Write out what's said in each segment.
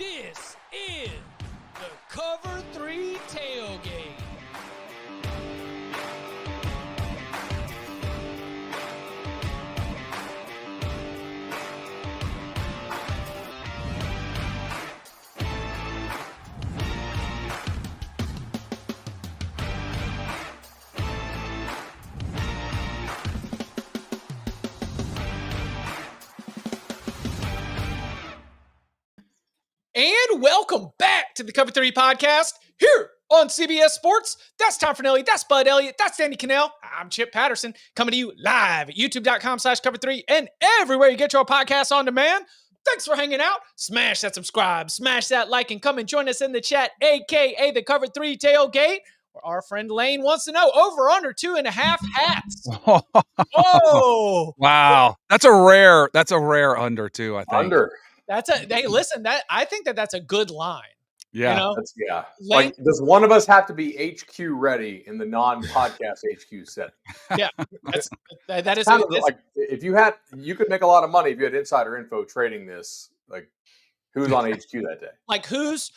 This is the Cover 3 Tailgate. And welcome back to the Cover 3 podcast here on CBS Sports. That's Tom Fornelli. That's Bud Elliott. That's Danny Kanell. I'm Chip Patterson coming to you live at youtube.com/cover3 and everywhere you get your podcasts on demand. Thanks for hanging out. Smash that subscribe, smash that like, and come and join us in the chat, aka the Cover 3 Tailgate, where our friend Lane wants to know over under 2.5 hats. Oh, wow. That's a rare under too, I think. Under. I think that's a good line. Yeah. You know? Like, does one of us have to be HQ ready in the non-podcast HQ setting? Yeah. That is like, if you could make a lot of money if you had insider info trading this. Like, who's on HQ that day? Like, who's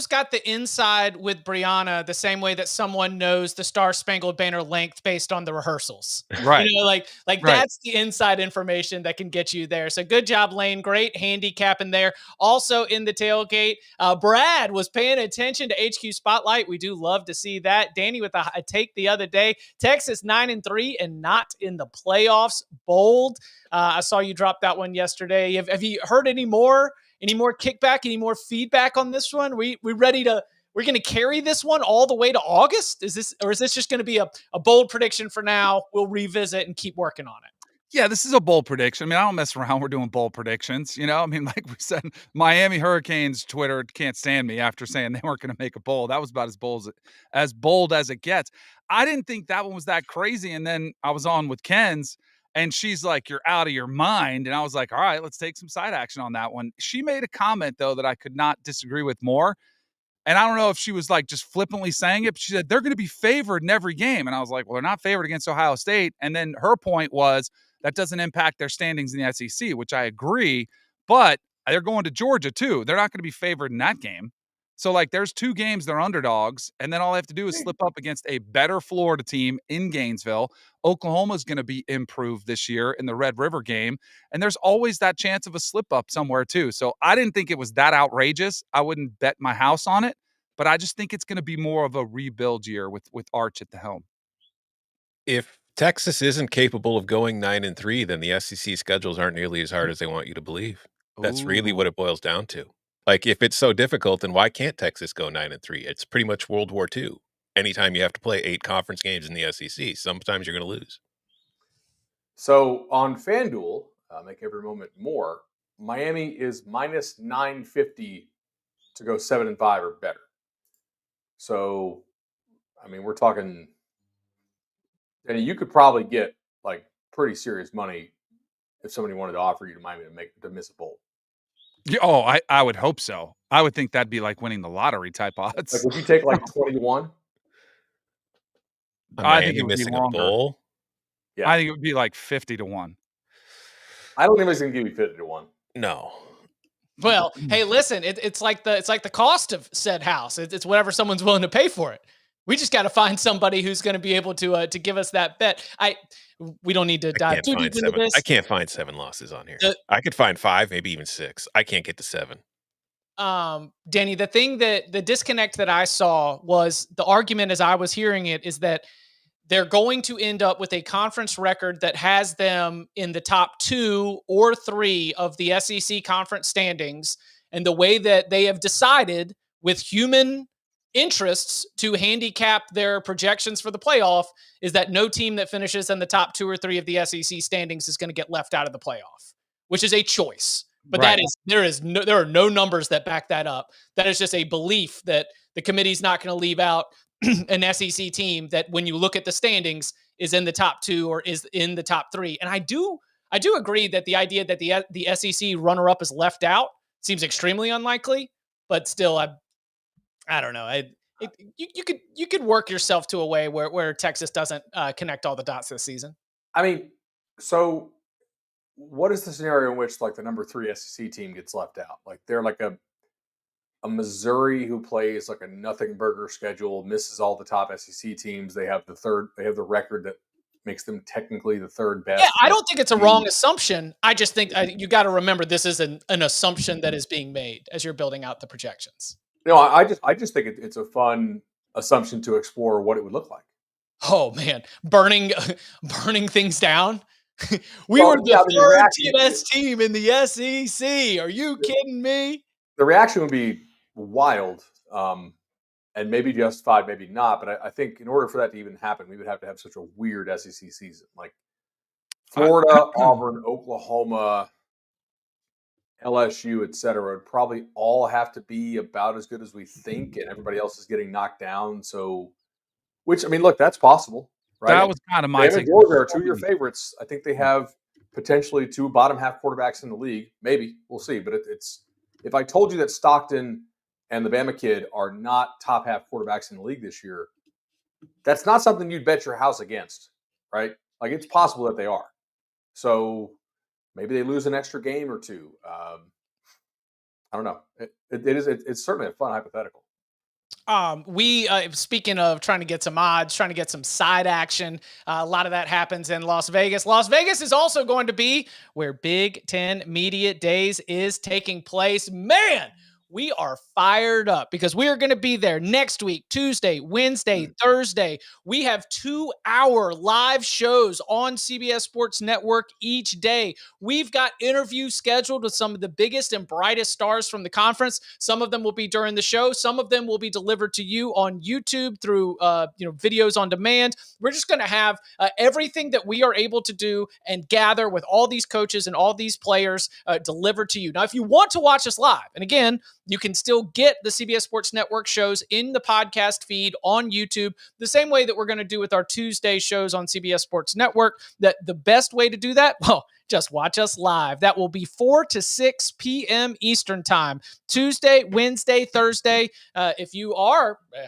got the inside with Brianna the same way that someone knows the Star Spangled Banner length based on the rehearsals? Right. You know, like right. That's the inside information that can get you there. So good job, Lane. Great handicapping there. Also in the tailgate, Brad was paying attention to HQ Spotlight. We do love to see that. Danny with a take the other day. Texas 9-3 and not in the playoffs. Bold. I saw you drop that one yesterday. Have you heard any more kickback, any more feedback on this one? We're going to carry this one all the way to August? Is this just going to be a bold prediction for now? We'll revisit and keep working on it. Yeah, this is a bold prediction. I mean, I don't mess around. We're doing bold predictions. You know, I mean, like we said, Miami Hurricanes Twitter can't stand me after saying they weren't going to make a bold. That was about as bold as it gets. I didn't think that one was that crazy. And then I was on with Ken's, and she's like, "You're out of your mind." And I was like, "All right, let's take some side action on that one." She made a comment, though, that I could not disagree with more. And I don't know if she was like just flippantly saying it, but she said, they're going to be favored in every game. And I was like, well, they're not favored against Ohio State. And then her point was that doesn't impact their standings in the SEC, which I agree. But they're going to Georgia, too. They're not going to be favored in that game. So, like, there's two games they're underdogs, and then all they have to do is slip up against a better Florida team in Gainesville. Oklahoma's going to be improved this year in the Red River game, and there's always that chance of a slip up somewhere, too. So I didn't think it was that outrageous. I wouldn't bet my house on it, but I just think it's going to be more of a rebuild year with Arch at the helm. If Texas isn't capable of going 9-3, then the SEC schedules aren't nearly as hard as they want you to believe. That's really what it boils down to. Like, if it's so difficult, then why can't Texas go 9-3? It's pretty much World War II. Anytime you have to play 8 conference games in the SEC, sometimes you're going to lose. So on FanDuel, make every moment more, Miami is minus 950 to go 7-5 or better. So, I mean, we're talking, and you could probably get like pretty serious money if somebody wanted to offer you to Miami to miss a bowl. Oh, I would hope so. I would think that'd be like winning the lottery type odds. Like, would you take like 21? I think it would be missing longer. A bowl? Yeah. I think it would be like 50-1. I don't think it's going to give you 50-1. No. Well, hey, listen, it's like the cost of said house. It's whatever someone's willing to pay for it. We just got to find somebody who's going to be able to give us that bet. We don't need to dive too deep into this. I can't find 7 losses on here. I could find 5, maybe even 6. I can't get to 7. Danny, the disconnect that I saw was the argument as I was hearing it is that they're going to end up with a conference record that has them in the top 2 or 3 of the SEC conference standings. And the way that they have decided with human interests to handicap their projections for the playoff is that no team that finishes in the top 2 or 3 of the SEC standings is going to get left out of the playoff, which is a choice. But right. There are no numbers that back that up. That is just a belief that the committee's not going to leave out an SEC team that, when you look at the standings, is in the top 2 or is in the top 3. And I do agree that the idea that the SEC runner-up is left out seems extremely unlikely. But still, I don't know. You could work yourself to a way where Texas doesn't connect all the dots this season. I mean, so what is the scenario in which like the number 3 SEC team gets left out? Like they're like a Missouri who plays like a nothing burger schedule, misses all the top SEC teams. They have the record that makes them technically the third best. Yeah, I don't think it's a wrong assumption. I just think you got to remember this is an assumption that is being made as you're building out the projections. No, I just think it's a fun assumption to explore what it would look like. Oh man, burning things down. We were the third best team in the SEC. Are you kidding me? The reaction would be wild, and maybe justified, maybe not. But I think in order for that to even happen, we would have to have such a weird SEC season, like Florida, Auburn, Oklahoma, LSU, et cetera, would probably all have to be about as good as we think, and everybody else is getting knocked down. So, which, I mean, look, that's possible, right? That was kind of my take. Georgia are two of your favorites. I think they have potentially two bottom half quarterbacks in the league. Maybe. We'll see. But it's if I told you that Stockton and the Bama kid are not top half quarterbacks in the league this year, that's not something you'd bet your house against, right? Like, it's possible that they are. So maybe they lose an extra game or two. I don't know. It's certainly a fun hypothetical. We speaking of trying to get some odds, trying to get some side action, a lot of that happens in Las Vegas. Las Vegas is also going to be where Big Ten Media Days is taking place. Man, we are fired up because we are going to be there next week, Tuesday, Wednesday, Thursday. We have 2-hour live shows on CBS Sports Network each day. We've got interviews scheduled with some of the biggest and brightest stars from the conference. Some of them will be during the show. Some of them will be delivered to you on YouTube through videos on demand. We're just going to have everything that we are able to do and gather with all these coaches and all these players delivered to you. Now, if you want to watch us live, and again, you can still get the CBS Sports Network shows in the podcast feed on YouTube, the same way that we're going to do with our Tuesday shows on CBS Sports Network. That the best way to do that, well, just watch us live. That will be 4 to 6 p.m. Eastern time, Tuesday, Wednesday, Thursday. If you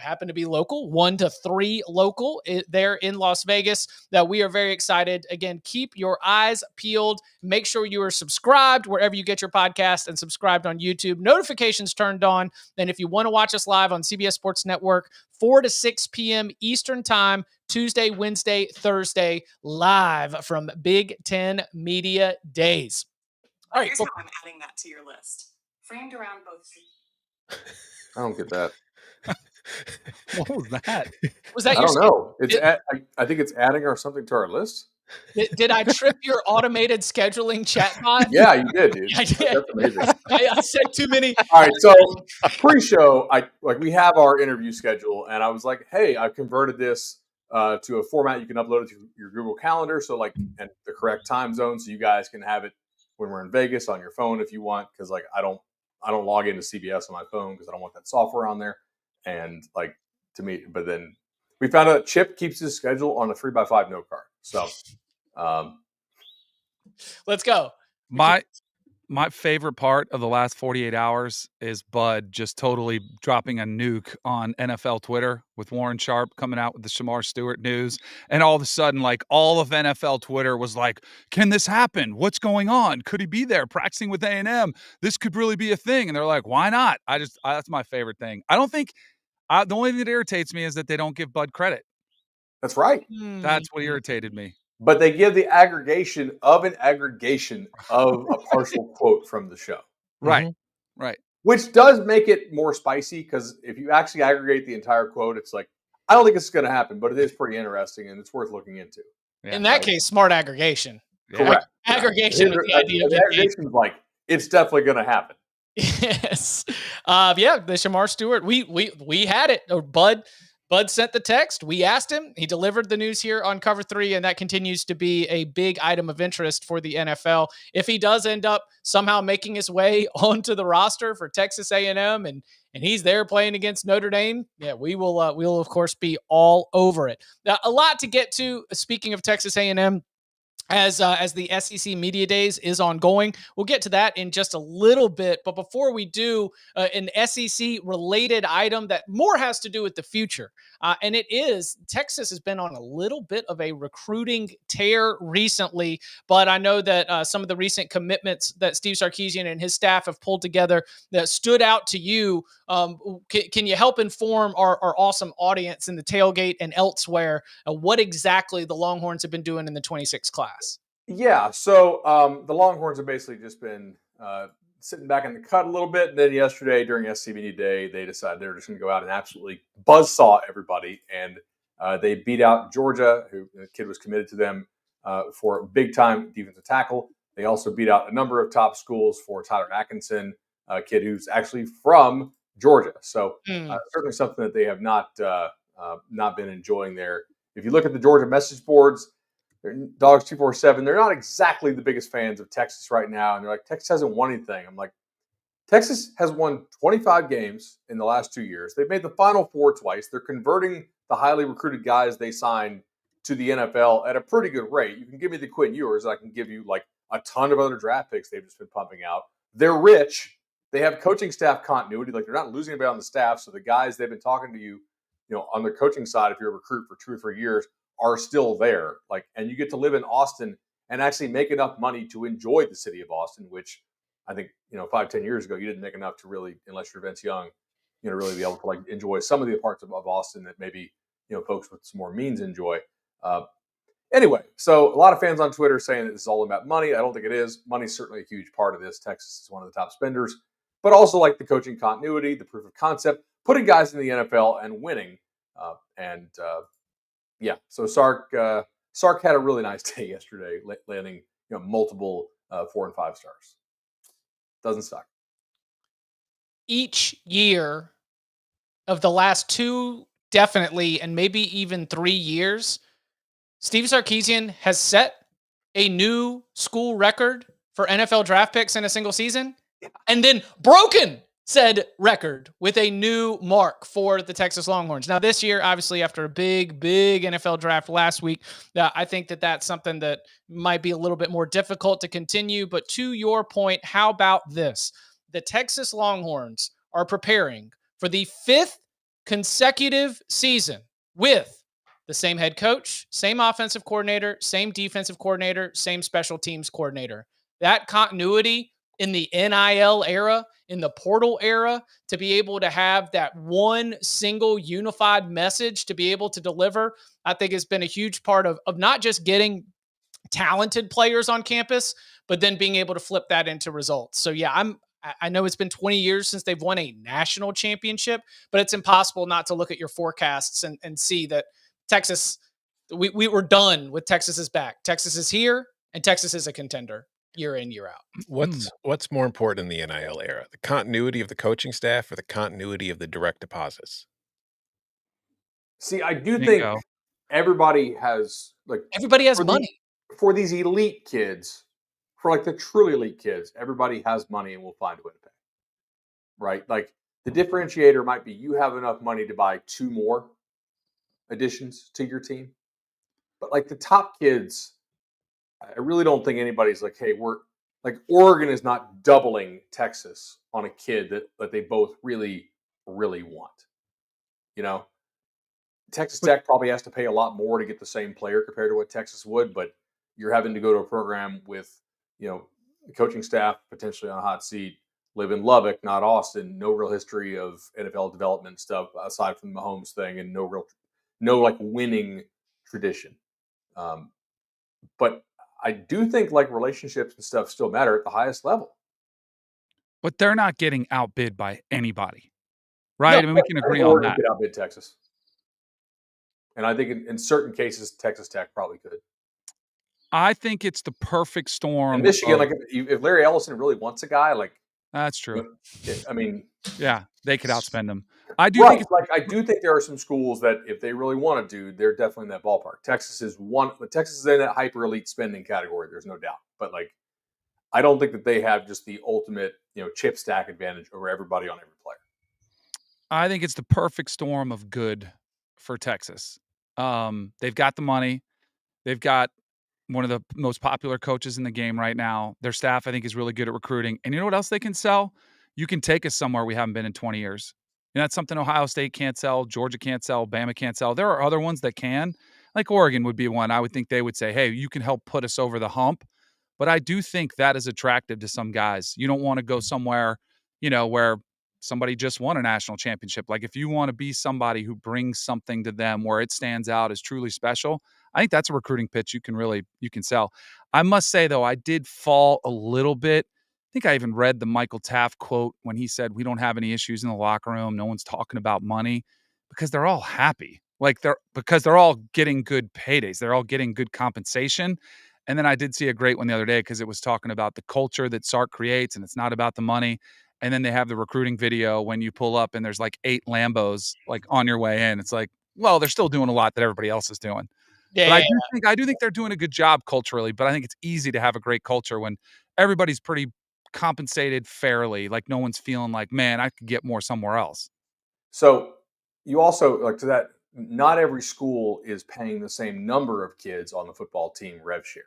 happen to be local, 1 to 3 local there in Las Vegas, that we are very excited. Again, keep your eyes peeled. Make sure you are subscribed wherever you get your podcast and subscribed on YouTube. Notifications turned on. And if you want to watch us live on CBS Sports Network, 4 to 6 p.m. Eastern time, Tuesday, Wednesday, Thursday, live from Big Ten Media Days. All right. Here's how I'm adding that to your list. Framed around both. I don't get that. What was that? Was that I don't know. I think it's adding or something to our list. Did I trip your automated scheduling chatbot? Yeah, you did, dude. I did. That's amazing. I said too many. All right, so pre-show, we have our interview schedule, and I was like, hey, I've converted this to a format you can upload it to your Google Calendar, so and the correct time zone, so you guys can have it when we're in Vegas on your phone if you want, because I don't log into CBS on my phone because I don't want that software on there, and to me, but then we found out Chip keeps his schedule on a 3x5 note card, so let's go. My favorite part of the last 48 hours is Bud just totally dropping a nuke on NFL Twitter with Warren Sharp coming out with the Shamar Stewart news. And all of a sudden, all of NFL Twitter was like, can this happen? What's going on? Could he be there practicing with A&M? This could really be a thing. And they're like, why not? That's my favorite thing. I don't think the only thing that irritates me is that they don't give Bud credit. That's right. That's what irritated me. But they give the aggregation of a partial quote from the show. Right. Mm-hmm. Right. Which does make it more spicy, because if you actually aggregate the entire quote, it's like, I don't think this is going to happen, but it is pretty interesting and it's worth looking into. Yeah. In that case, smart aggregation. Yeah. Correct. Aggregation with the idea of aggregation is it's definitely going to happen. Yes. The Shamar Stewart, we had it. Or Bud sent the text. We asked him. He delivered the news here on Cover 3, and that continues to be a big item of interest for the NFL. If he does end up somehow making his way onto the roster for Texas A&M and he's there playing against Notre Dame, we'll of course be all over it. Now, a lot to get to. Speaking of Texas A&M, as the SEC Media Days is ongoing. We'll get to that in just a little bit. But before we do, an SEC-related item that more has to do with the future. And it is, Texas has been on a little bit of a recruiting tear recently. But I know that some of the recent commitments that Steve Sarkisian and his staff have pulled together that stood out to you Can you help inform our awesome audience in the tailgate and elsewhere what exactly the Longhorns have been doing in the 26 class? Yeah, so the Longhorns have basically just been sitting back in the cut a little bit. And then yesterday during SCBD Day, they decided they were just going to go out and absolutely buzzsaw everybody. And they beat out Georgia, who the kid was committed to them for big time defensive tackle. They also beat out a number of top schools for Tyler Atkinson, a kid who's actually from Georgia. So certainly something that they have not been enjoying there. If you look at the Georgia message boards, Dogs 247, they're not exactly the biggest fans of Texas right now. And they're like, Texas hasn't won anything. I'm like, Texas has won 25 games in the last 2 years. They've made the Final Four twice. They're converting the highly recruited guys they signed to the NFL at a pretty good rate. You can give me the Quinn Ewers. I can give you like a ton of other draft picks they've just been pumping out. They're rich. They have coaching staff continuity. Like, they're not losing anybody on the staff. So the guys they've been talking to you know, on the coaching side, if you're a recruit for 2 or 3 years, are still there. Like, and you get to live in Austin and actually make enough money to enjoy the city of Austin, which I think, 5-10 years ago, you didn't make enough to really, unless you're Vince Young, really be able to like enjoy some of the parts of Austin that maybe, folks with some more means enjoy. Anyway, so a lot of fans on Twitter saying that this is all about money. I don't think it is. Money's certainly a huge part of this. Texas is one of the top spenders, but also like the coaching continuity, the proof of concept, putting guys in the NFL and winning. Yeah, so Sark had a really nice day yesterday, landing multiple 4 and 5 stars. Doesn't suck. Each year of the last 2, definitely, and maybe even 3 years, Steve Sarkisian has set a new school record for NFL draft picks in a single season, and then broken said record with a new mark for the Texas Longhorns. Now, this year, obviously, after a big NFL draft last week, I think that that's something that might be a little bit more difficult to continue. But to your point, how about this? The Texas Longhorns are preparing for the 5th consecutive season with the same head coach, same offensive coordinator, same defensive coordinator, same special teams coordinator. That continuity in the NIL era, in the portal era, to be able to have that one single unified message to be able to deliver, I think has been a huge part of not just getting talented players on campus, but then being able to flip that into results. So yeah, I know it's been 20 years since they've won a national championship, but it's impossible not to look at your forecasts and see that Texas, we were done with Texas is back. Texas is here, and Texas is a contender year in, year out. What's more important in the NIL era, the continuity of the coaching staff or the continuity of the direct deposits? See, I do think everybody has money for these elite kids, for like the truly elite kids. Everybody has money and will find a way to pay. Right? Like, the differentiator might be you have enough money to buy 2 more additions to your team, but like the top kids, I really don't think anybody's like, hey, we're like, Oregon is not doubling Texas on a kid that they both really, really want. Texas Tech probably has to pay a lot more to get the same player compared to what Texas would, but you're having to go to a program with, the coaching staff potentially on a hot seat, live in Lubbock, not Austin, no real history of NFL development stuff aside from the Mahomes thing, and no like winning tradition. But I do think like relationships and stuff still matter at the highest level. But they're not getting outbid by anybody, right? No, we can agree on that. Could outbid Texas. And I think in certain cases, Texas Tech probably could. I think it's the perfect storm. In Michigan, like if Larry Ellison really wants a guy, like that's true. I mean, yeah, they could outspend him. I do think there are some schools that if they really want to they're definitely in that ballpark. Texas is in that hyper elite spending category. There's no doubt. But like, I don't think that they have just the ultimate, chip stack advantage over everybody on every player. I think it's the perfect storm of good for Texas. They've got the money. They've got one of the most popular coaches in the game right now. Their staff, I think, is really good at recruiting. And you know what else they can sell? You can take us somewhere we haven't been in 20 years. And that's something Ohio State can't sell, Georgia can't sell, Bama can't sell. There are other ones that can. Like Oregon would be one. I would think they would say, hey, you can help put us over the hump. But I do think that is attractive to some guys. You don't want to go somewhere, where somebody just won a national championship. Like if you want to be somebody who brings something to them where it stands out as truly special, I think that's a recruiting pitch you can sell. I must say though, I did fall a little bit. I think I even read the Michael Taft quote when he said, "We don't have any issues in the locker room. No one's talking about money," because they're all happy. Like because they're all getting good paydays. They're all getting good compensation. And then I did see a great one the other day because it was talking about the culture that Sark creates, and it's not about the money. And then they have the recruiting video when you pull up and there's like 8 Lambos like on your way in. It's like, well, they're still doing a lot that everybody else is doing. But Yeah. I do think they're doing a good job culturally, but I think it's easy to have a great culture when everybody's pretty compensated fairly. Like no one's feeling like, man, I could get more somewhere else. So you also like to that. Not every school is paying the same number of kids on the football team rev share,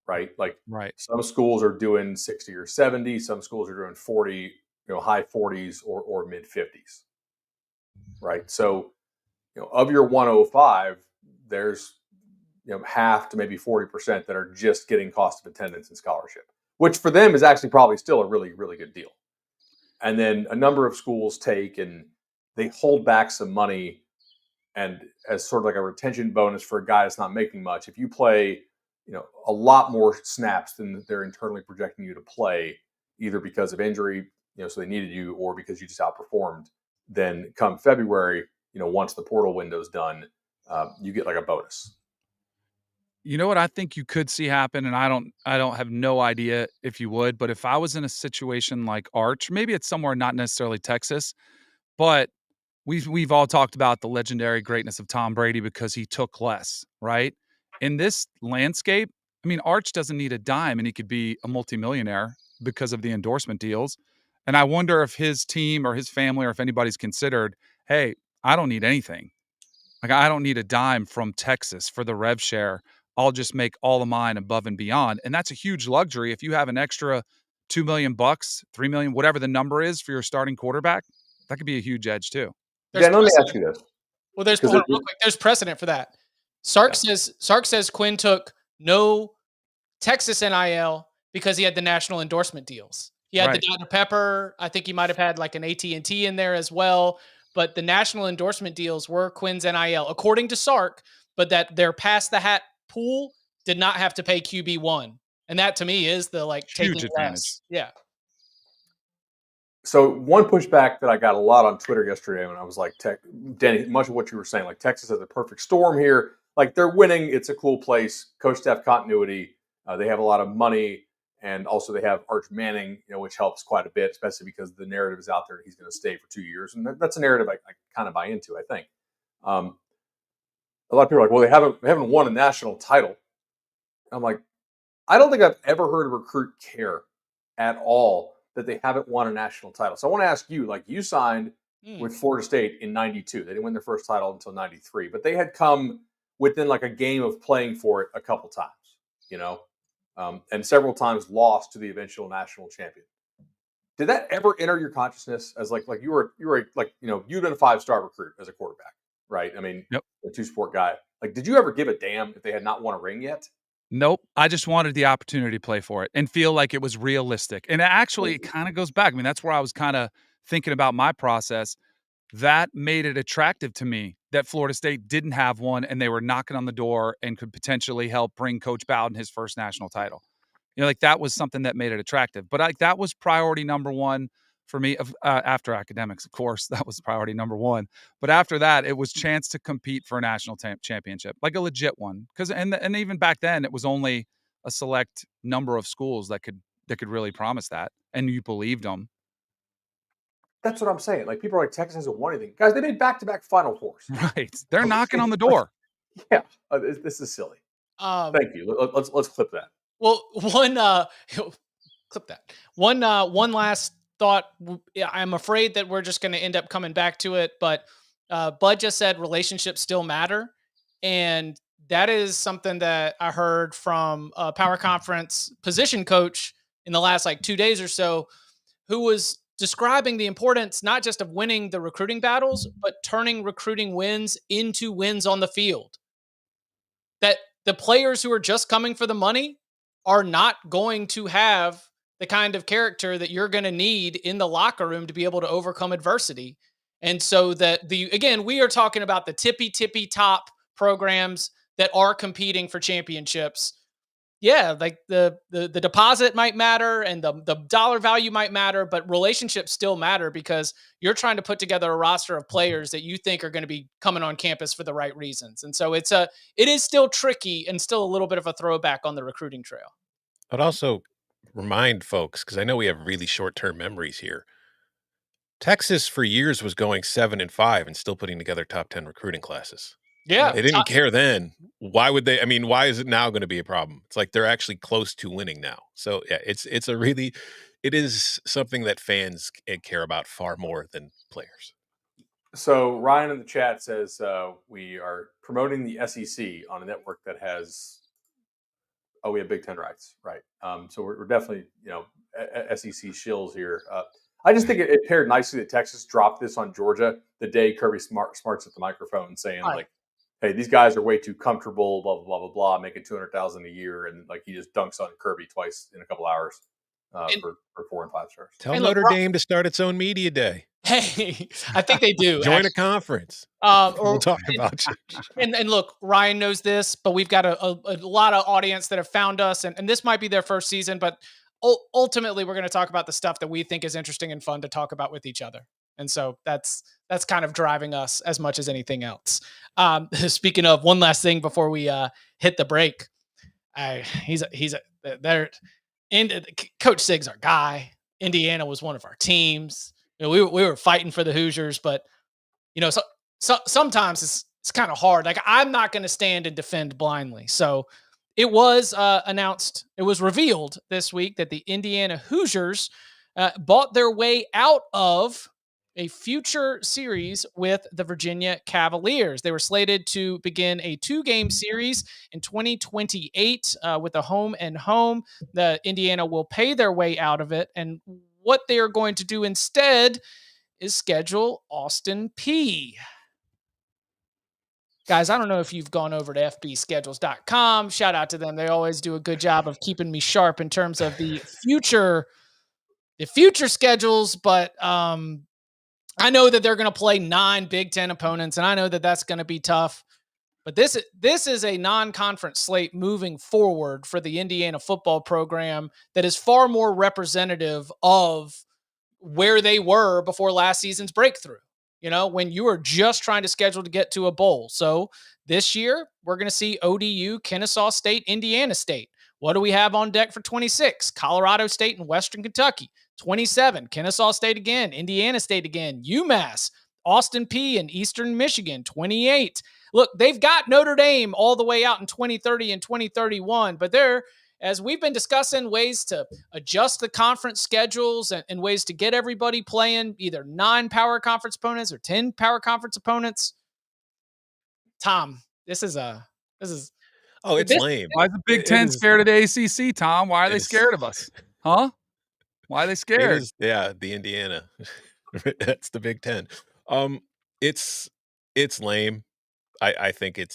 right? Like Right. some schools are doing 60 or 70, some schools are doing 40, high 40s or mid 50s, right? So, of your 105, there's half to maybe 40% that are just getting cost of attendance and scholarship, which for them is actually probably still a really, really good deal. And then a number of schools take and they hold back some money and as sort of like a retention bonus for a guy that's not making much. If you play, a lot more snaps than they're internally projecting you to play, either because of injury, so they needed you, or because you just outperformed, then come February, once the portal window's done, you get like a bonus. You know what I think you could see happen, and I don't have no idea if you would, but if I was in a situation like Arch, maybe it's somewhere not necessarily Texas, but we've all talked about the legendary greatness of Tom Brady because he took less, right? In this landscape, I mean, Arch doesn't need a dime and he could be a multimillionaire because of the endorsement deals. And I wonder if his team or his family or if anybody's considered, hey, I don't need anything. Like I don't need a dime from Texas for the rev share. I'll just make all of mine above and beyond. And that's a huge luxury. If you have an extra $2 million, $3 million, whatever the number is for your starting quarterback, that could be a huge edge too. There's Let me ask you this. Well, real quick, there's precedent for that. Sark says Quinn took no Texas NIL because he had the national endorsement deals. He had the Dr. Pepper. I think he might have had like an AT&T in there as well. But the national endorsement deals were Quinn's NIL, according to Sark, but that their pass the hat pool did not have to pay QB1. And that to me is the huge advantage. Less. Yeah. So one pushback that I got a lot on Twitter yesterday when I was like, Danny, much of what you were saying, like Texas has a perfect storm here. Like they're winning. It's a cool place. Coach staff continuity. They have a lot of money. And also they have Arch Manning, which helps quite a bit, especially because the narrative is out there that he's going to stay for 2 years. And that's a narrative I kind of buy into, I think. A lot of people are like, well, they haven't won a national title. I'm like, I don't think I've ever heard a recruit care at all that they haven't won a national title. So I want to ask you, like you signed with Florida State in 92. They didn't win their first title until 93, but they had come within like a game of playing for it a couple times, and several times lost to the eventual national champion. Did that ever enter your consciousness as like you were like, you'd been a 5-star recruit as a quarterback, right? I mean, yep. A 2-sport guy. Like, did you ever give a damn if they had not won a ring yet? Nope. I just wanted the opportunity to play for it and feel like it was realistic. And it kind of goes back. I mean, that's where I was kind of thinking about my process. That made it attractive to me that Florida State didn't have one and they were knocking on the door and could potentially help bring Coach Bowden his first national title. Like that was something that made it attractive. But that was priority number one for me. After academics, of course, that was priority number one. But after that, it was chance to compete for a national championship, like a legit one. Because and even back then, it was only a select number of schools that could really promise that, and you believed them. That's what I'm saying. Like people are like, Texas hasn't won anything, guys. They made back-to-back Final Fours. Right? They're knocking on the door. Yeah, this is silly. Thank you. Let's clip that. Well, clip that. One last thought. I'm afraid that we're just going to end up coming back to it, but Bud just said relationships still matter. And that is something that I heard from a power conference position coach in the last 2 days or so, who was describing the importance not just of winning the recruiting battles, but turning recruiting wins into wins on the field. That the players who are just coming for the money are not going to have the kind of character that you're going to need in the locker room to be able to overcome adversity. And so that again, we are talking about the tippy top programs that are competing for championships. Yeah, like the deposit might matter and the dollar value might matter, but relationships still matter because you're trying to put together a roster of players that you think are going to be coming on campus for the right reasons. And so it is still tricky and still a little bit of a throwback on the recruiting trail. But also remind folks, because I know we have really short-term memories here. Texas for years was going 7-5 and still putting together top 10 recruiting classes. Yeah. They didn't care then. Why would they? I mean, why is it now going to be a problem? It's like they're actually close to winning now. So yeah, it is something that fans care about far more than players. So Ryan in the chat says we are promoting the SEC on a network that has, we have Big Ten rights, right? So we're definitely, SEC shills here. I just think it paired nicely that Texas dropped this on Georgia the day Kirby Smart's at the microphone saying like, "Hey, these guys are way too comfortable, blah blah blah blah blah, making $200,000 a year," and like he just dunks on Kirby twice in a couple hours for 4 and 5 stars. Tell Notre Dame to start its own media day. Hey, I think they do. Join a conference. We'll talk about you. And look, Ryan knows this, but we've got a lot of audience that have found us, and this might be their first season, but ultimately we're going to talk about the stuff that we think is interesting and fun to talk about with each other. And so that's kind of driving us as much as anything else. Speaking of, one last thing before we hit the break, Coach Sig's our guy. Indiana was one of our teams. We were fighting for the Hoosiers, but sometimes it's kind of hard. Like, I'm not going to stand and defend blindly. So it was announced, it was revealed this week that the Indiana Hoosiers bought their way out of a future series with the Virginia Cavaliers. They were slated to begin a 2-game series in 2028 with a home and home. The Indiana will pay their way out of it. And what they are going to do instead is schedule Austin Peay. Guys, I don't know if you've gone over to fbschedules.com. Shout out to them. They always do a good job of keeping me sharp in terms of the future schedules, but I know that they're going to play 9 Big Ten opponents, and I know that that's going to be tough. But this is a non-conference slate moving forward for the Indiana football program that is far more representative of where they were before last season's breakthrough. When you were just trying to schedule to get to a bowl. So this year, we're going to see ODU, Kennesaw State, Indiana State. What do we have on deck for 26? Colorado State and Western Kentucky. 27, Kennesaw State again, Indiana State again, UMass, Austin Peay, and Eastern Michigan. 28. Look, they've got Notre Dame all the way out in 2030 and 2031, but they're, as we've been discussing, ways to adjust the conference schedules and ways to get everybody playing either 9 power conference opponents or 10 power conference opponents. Tom, this is lame. Why is the Big Ten scared of the ACC, Tom? Why are they scared of us? Huh? Why are they scared? The Indiana. That's the Big Ten. It's lame. I think it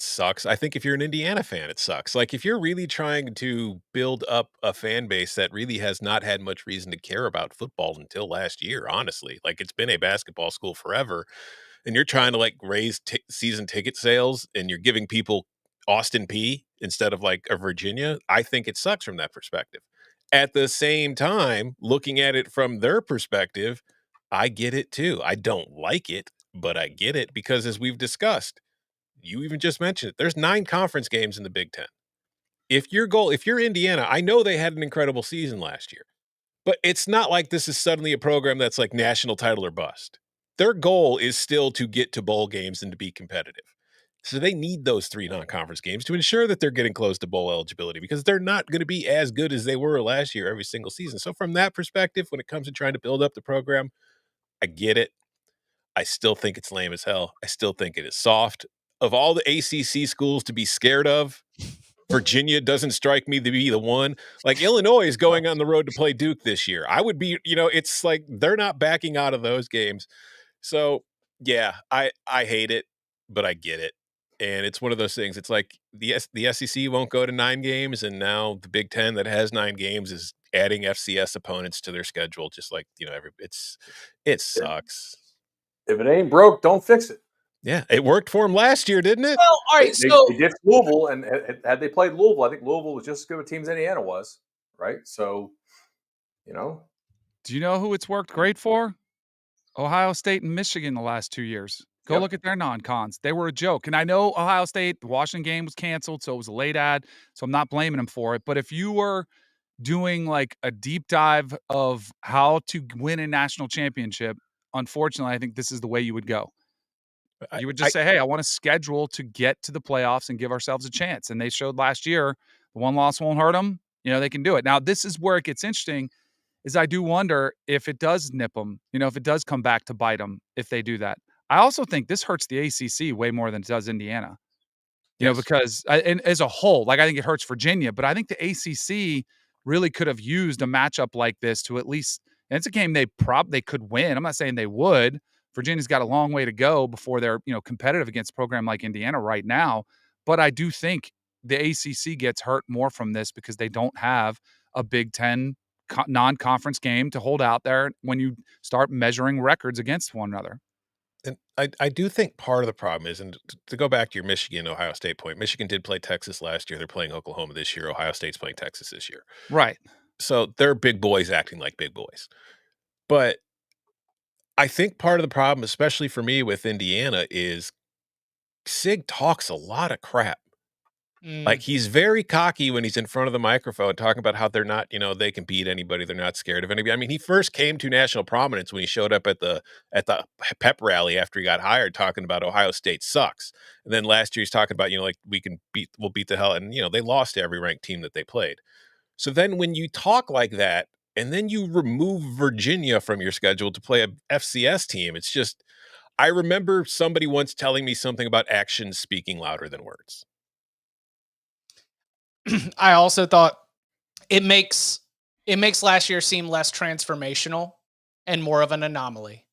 sucks. I think if you're an Indiana fan, it sucks. Like, if you're really trying to build up a fan base that really has not had much reason to care about football until last year, honestly, like, it's been a basketball school forever, and you're trying to like raise season ticket sales and you're giving people Austin Peay instead of like a Virginia, I think it sucks from that perspective. At the same time, looking at it from their perspective, I get it too. I don't like it, but I get it because, as we've discussed, you even just mentioned it, there's 9 conference games in the Big Ten. If you're Indiana, I know they had an incredible season last year, but it's not like this is suddenly a program that's like national title or bust. Their goal is still to get to bowl games and to be competitive. So they need those 3 non-conference games to ensure that they're getting close to bowl eligibility, because they're not going to be as good as they were last year every single season. So from that perspective, when it comes to trying to build up the program, I get it. I still think it's lame as hell. I still think it is soft. Of all the ACC schools to be scared of, Virginia doesn't strike me to be the one. Like, Illinois is going on the road to play Duke this year. I would be, it's like they're not backing out of those games. So, yeah, I hate it, but I get it. And it's one of those things. It's like the SEC won't go to 9 games, and now the Big Ten that has 9 games is adding FCS opponents to their schedule. Just like, it sucks. If it ain't broke, don't fix it. Yeah, it worked for them last year, didn't it? Well, all right. They did Louisville, and had they played Louisville, I think Louisville was just as good a team as Indiana was, right? So, Do you know who it's worked great for? Ohio State and Michigan the last 2 years. Go look at their non-cons. They were a joke. And I know Ohio State, the Washington game was canceled, so it was a late ad, so I'm not blaming them for it. But if you were doing like a deep dive of how to win a national championship, unfortunately, I think this is the way you would go. You would just say, hey, I want a schedule to get to the playoffs and give ourselves a chance. And they showed last year the one loss won't hurt them. They can do it. Now, this is where it gets interesting. Is I do wonder if it does nip them, if it does come back to bite them, if they do that. I also think this hurts the ACC way more than it does Indiana, because and as a whole, I think it hurts Virginia, but I think the ACC really could have used a matchup like this to at least, and it's a game they could win. I'm not saying they would. Virginia's got a long way to go before they're, competitive against a program like Indiana right now. But I do think the ACC gets hurt more from this because they don't have a Big Ten non-conference game to hold out there when you start measuring records against one another. And I do think part of the problem is, and to go back to your Michigan-Ohio State point, Michigan did play Texas last year. They're playing Oklahoma this year. Ohio State's playing Texas this year. Right. So they're big boys acting like big boys. But I think part of the problem, especially for me with Indiana, is Sig talks a lot of crap. Like, he's very cocky when he's in front of the microphone talking about how they're not, they can beat anybody. They're not scared of anybody. I mean, he first came to national prominence when he showed up at the pep rally after he got hired, talking about Ohio State sucks. And then last year he's talking about, we'll beat the hell. And, they lost to every ranked team that they played. So then when you talk like that, and then you remove Virginia from your schedule to play a FCS team, it's just, I remember somebody once telling me something about actions speaking louder than words. I also thought it makes last year seem less transformational and more of an anomaly.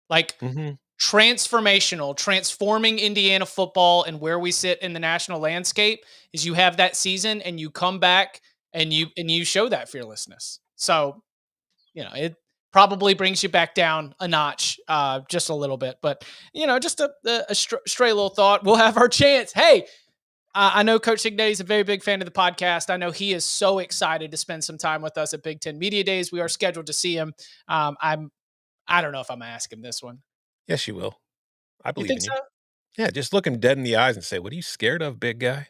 Transformational, transforming Indiana football and where we sit in the national landscape is you have that season and you come back and you show that fearlessness. So, it probably brings you back down a notch, just a little bit. But, just a stray little thought. We'll have our chance. Hey, I know Coach Cignetti is a very big fan of the podcast. I know he is so excited to spend some time with us at Big Ten Media Days. We are scheduled to see him. I don't know if I'm going to ask him this one. Yes, you will. I believe You think in you. so? Yeah, just look him dead in the eyes and say, what are you scared of, big guy?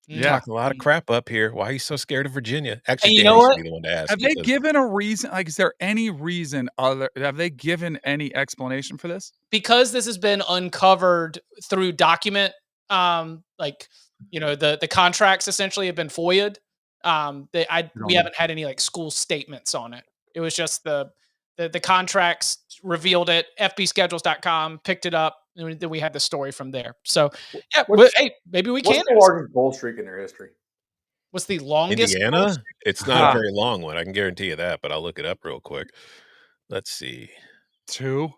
You're talking a lot of crap up here. Why are you so scared of Virginia? Actually, Danny should be the one to ask. Have they given a reason? Is there any reason have they given any explanation for this? Because this has been uncovered through document, the contracts essentially have been FOIA'd. We haven't had any school statements on it. It was just the contracts revealed it. FBschedules.com picked it up, and then we had the story from there. So yeah, hey, maybe we can. What's the largest bowl streak in their history? What's the longest? Indiana? It's not a very long one. I can guarantee you that, but I'll look it up real quick. Let's see. 2?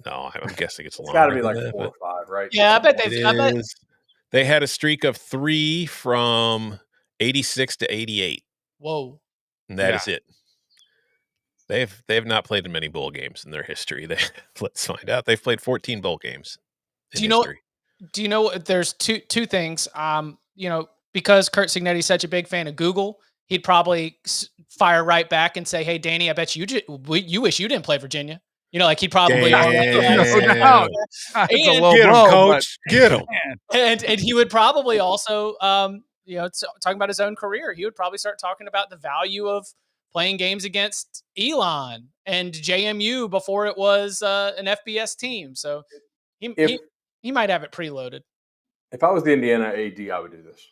No, I'm guessing it's longer. It's got to be like 4 or 5, right? Yeah, I bet they had a streak of 3 from 86 to 88. Whoa. And that is it. They have not played in many bowl games in their history. Let's find out. They've played 14 bowl games. Do you know there's two things, because Curt Cignetti is such a big fan of Google, he'd probably fire right back and say, "Hey, Danny, I bet you wish you didn't play Virginia." He'd probably get him, coach. Get him. And he would probably also, talking about his own career, he would probably start talking about the value of playing games against Elon and JMU before it was an FBS team. So he might have it preloaded. If I was the Indiana AD, I would do this.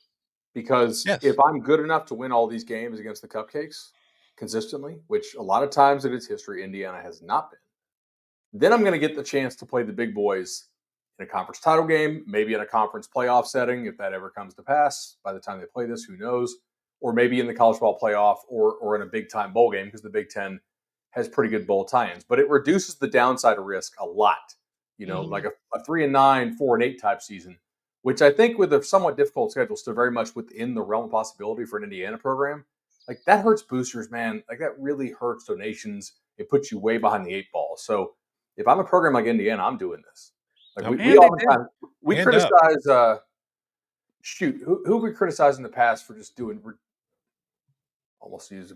Because if I'm good enough to win all these games against the Cupcakes consistently, which a lot of times in its history, Indiana has not been, then I'm going to get the chance to play the big boys in a conference title game, maybe in a conference playoff setting, if that ever comes to pass. By the time they play this, who knows? Or maybe in the college football playoff or in a big-time bowl game, because the Big Ten has pretty good bowl tie-ins. But it reduces the downside of risk a lot. Like a 3-9, 4-8 type season which I think with a somewhat difficult schedule, still very much within the realm of possibility for an Indiana program. Like that hurts boosters, man. Like that really hurts donations. It puts you way behind the 8 ball. So if I'm a program like Indiana, I'm doing this. Like we oftentimes we criticize. Who we criticize in the past for just doing almost use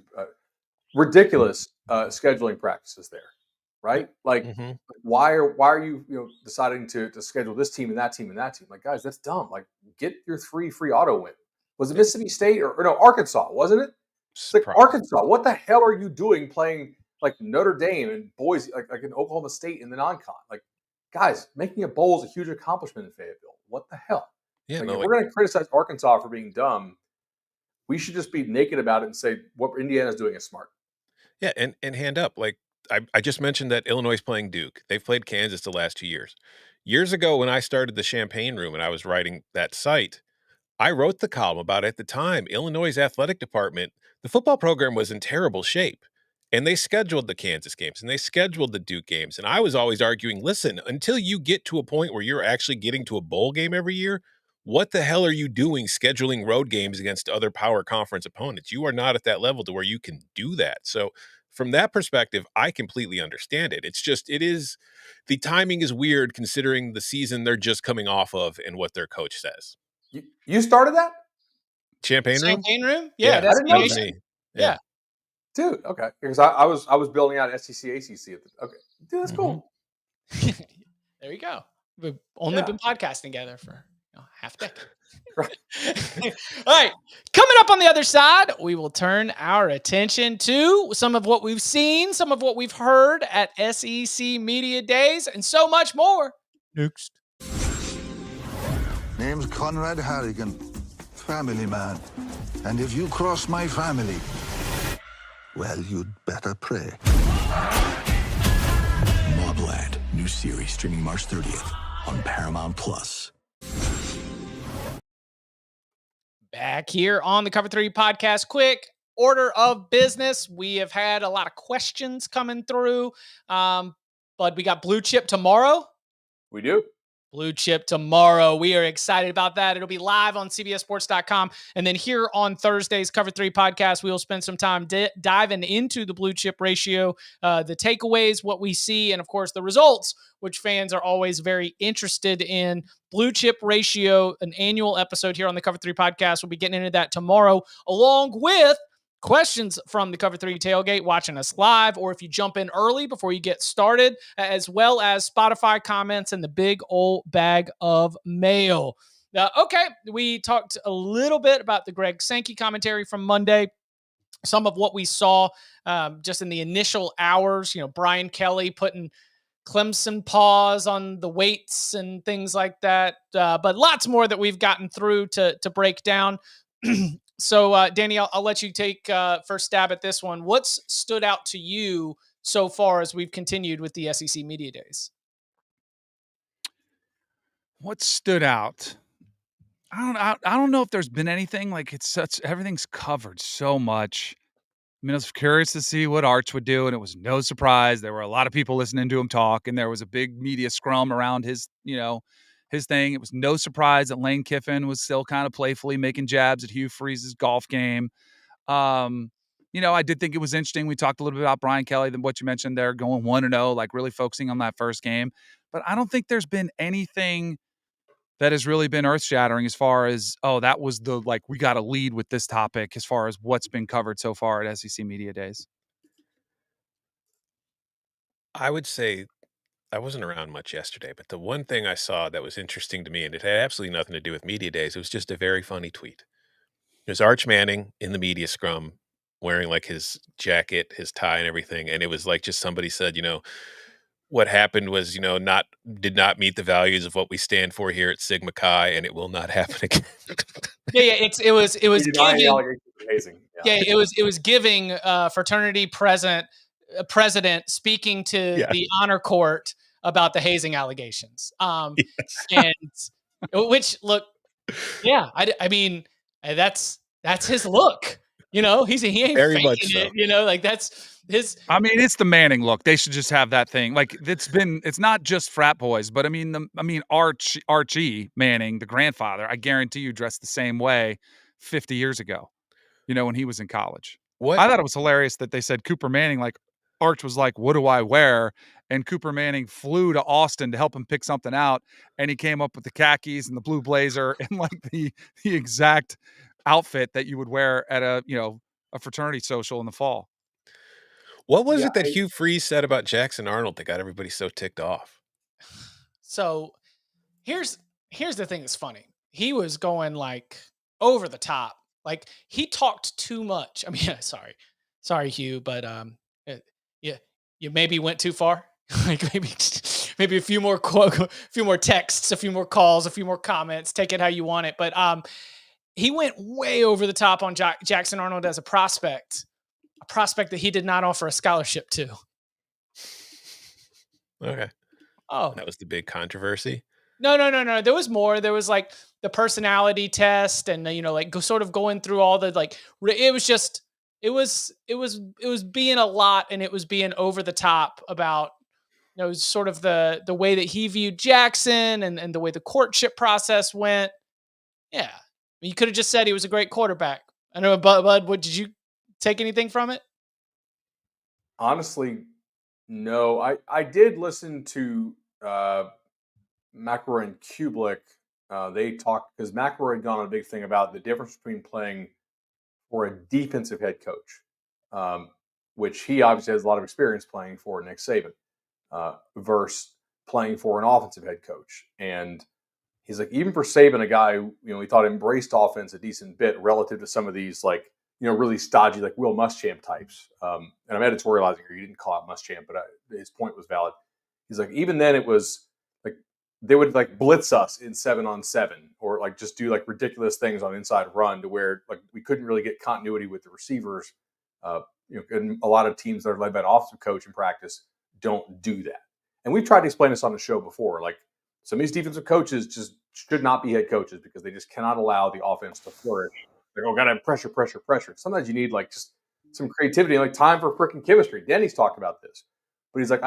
ridiculous scheduling practices there, right? Like why are you deciding to schedule this team and that team and that team? Like guys, that's dumb. Like get your 3 free auto win. Was it Mississippi State or no Arkansas? Wasn't it? It's like Arkansas. What the hell are you doing playing like Notre Dame and Boise, like in Oklahoma State in the non-con? Like guys, making a bowl is a huge accomplishment in Fayetteville. What the hell? Yeah, if we're going to criticize Arkansas for being dumb, we should just be naked about it and say what Indiana's doing is smart. Yeah, and hand up. Like I just mentioned that Illinois is playing Duke. They've played Kansas the last 2 years. Years ago, when I started the Champaign Room and I was writing that site, I wrote the column about at the time, Illinois' athletic department, the football program was in terrible shape. And they scheduled the Kansas games and they scheduled the Duke games. And I was always arguing, listen, until you get to a point where you're actually getting to a bowl game every year, what the hell are you doing scheduling road games against other power conference opponents? You are not at that level to where you can do that. So from that perspective, I completely understand it. It's just, the timing is weird considering the season they're just coming off of and what their coach says. You started that? Champaign Room? Yeah, that's me. Yeah. Dude, okay. Because I was building out SEC, ACC. Okay. Dude, that's cool. There you go. We've only been podcasting together for half a decade. Right. All right. Coming up on the other side, we will turn our attention to some of what we've seen, some of what we've heard at SEC Media Days, and so much more. Next. Name's Conrad Harrigan, family man. And if you cross my family, well, you'd better pray. Mobland, new series streaming March 30th on Paramount Plus. Back here on the Cover 3 podcast, quick order of business. We have had a lot of questions coming through, but we got Blue Chip tomorrow. We do. Blue Chip tomorrow. We are excited about that. It'll be live on CBSSports.com. And then here on Thursday's Cover 3 podcast, we will spend some time diving into the Blue Chip ratio, the takeaways, what we see, and of course the results, which fans are always very interested in. Blue Chip ratio, an annual episode here on the Cover 3 podcast. We'll be getting into that tomorrow, along with questions from the Cover 3 tailgate, watching us live, or if you jump in early before you get started, as well as Spotify comments and the big old bag of mail. Okay, we talked a little bit about the Greg Sankey commentary from Monday, some of what we saw just in the initial hours, Brian Kelly putting Clemson pause on the weights and things like that, but lots more that we've gotten through to break down. So, Danny, I'll let you take first stab at this one. What's stood out to you so far as we've continued with the SEC Media Days? What stood out? I don't know if there's been anything. Like everything's covered so much. I mean, I was curious to see what Arch would do, and it was no surprise. There were a lot of people listening to him talk, and there was a big media scrum around his thing. It was no surprise that Lane Kiffin was still kind of playfully making jabs at Hugh Freeze's golf game. I did think it was interesting. We talked a little bit about Brian Kelly, what you mentioned there, going 1-0, like really focusing on that first game. But I don't think there's been anything that has really been earth-shattering as far as, that was we got to lead with this topic as far as what's been covered so far at SEC Media Days. I would say I wasn't around much yesterday, but the one thing I saw that was interesting to me, and it had absolutely nothing to do with Media Days, it was just a very funny tweet. It was Arch Manning in the media scrum wearing like his jacket, his tie and everything. And it was like just somebody said, what happened was, did not meet the values of what we stand for here at Sigma Chi, and it will not happen again. It was giving. Amazing. Yeah, it was giving fraternity president speaking to the honor court about the hazing allegations. And which look, I mean, that's his look. he ain't Very faking much so. it. Like that's his. I mean, it's the Manning look. They should just have that thing. Like it's not just frat boys, but I mean, Archie Manning, the grandfather, I guarantee you dressed the same way 50 years ago, when he was in college. What I thought it was hilarious that they said Cooper Manning, like Arch was like, what do I wear? And Cooper Manning flew to Austin to help him pick something out. And he came up with the khakis and the blue blazer and like the exact outfit that you would wear at a fraternity social in the fall. What was Yeah, it that Hugh Freeze said about Jackson Arnold that got everybody so ticked off? So here's the thing that's funny. He was going like over the top. Like he talked too much. I mean, sorry, Hugh, but you maybe went too far. Like maybe a few more texts, a few more calls, a few more comments. Take it how you want it. But he went way over the top on Jackson Arnold as a prospect that he did not offer a scholarship to. Okay. Oh, that was the big controversy. No. There was more. There was like the personality test, and like sort of going through all the like. It was being a lot, and it was being over the top about sort of the way that he viewed Jackson and the way the courtship process went. Yeah, you could have just said he was a great quarterback. I know, Bud. What did you take anything from it? Honestly, no. I did listen to McElroy and Kublik. They talked because McElroy had gone on a big thing about the difference between playing for a defensive head coach, which he obviously has a lot of experience playing for Nick Saban, versus playing for an offensive head coach. And he's like, even for Saban, a guy who, he thought embraced offense a decent bit relative to some of these like, really stodgy, like Will Muschamp types. And I'm editorializing here. You didn't call out Muschamp, but his point was valid. He's like, even then it was like, they would like blitz us in 7-on-7 or like just do like ridiculous things on inside run to where like we couldn't really get continuity with the receivers. And a lot of teams that are led by an offensive coach in practice don't do that. And we've tried to explain this on the show before. Like some of these defensive coaches just should not be head coaches because they just cannot allow the offense to flourish. They're gotta have pressure. Sometimes you need like just some creativity and like time for freaking chemistry. Denny's talked about this, but he's like,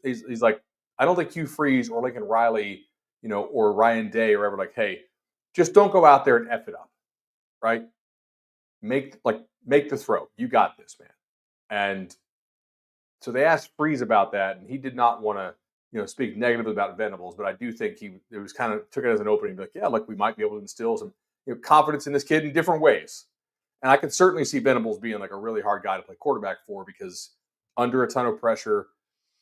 he's like, I don't think Hugh Freeze or Lincoln Riley, or Ryan Day or ever like, hey, just don't go out there and F it up, right? Make the throw. You got this, man. And so they asked Freeze about that, and he did not want to, speak negatively about Venables, but I do think it was kind of took it as an opening, like, yeah, like we might be able to instill some confidence in this kid in different ways. And I can certainly see Venables being like a really hard guy to play quarterback for because under a ton of pressure,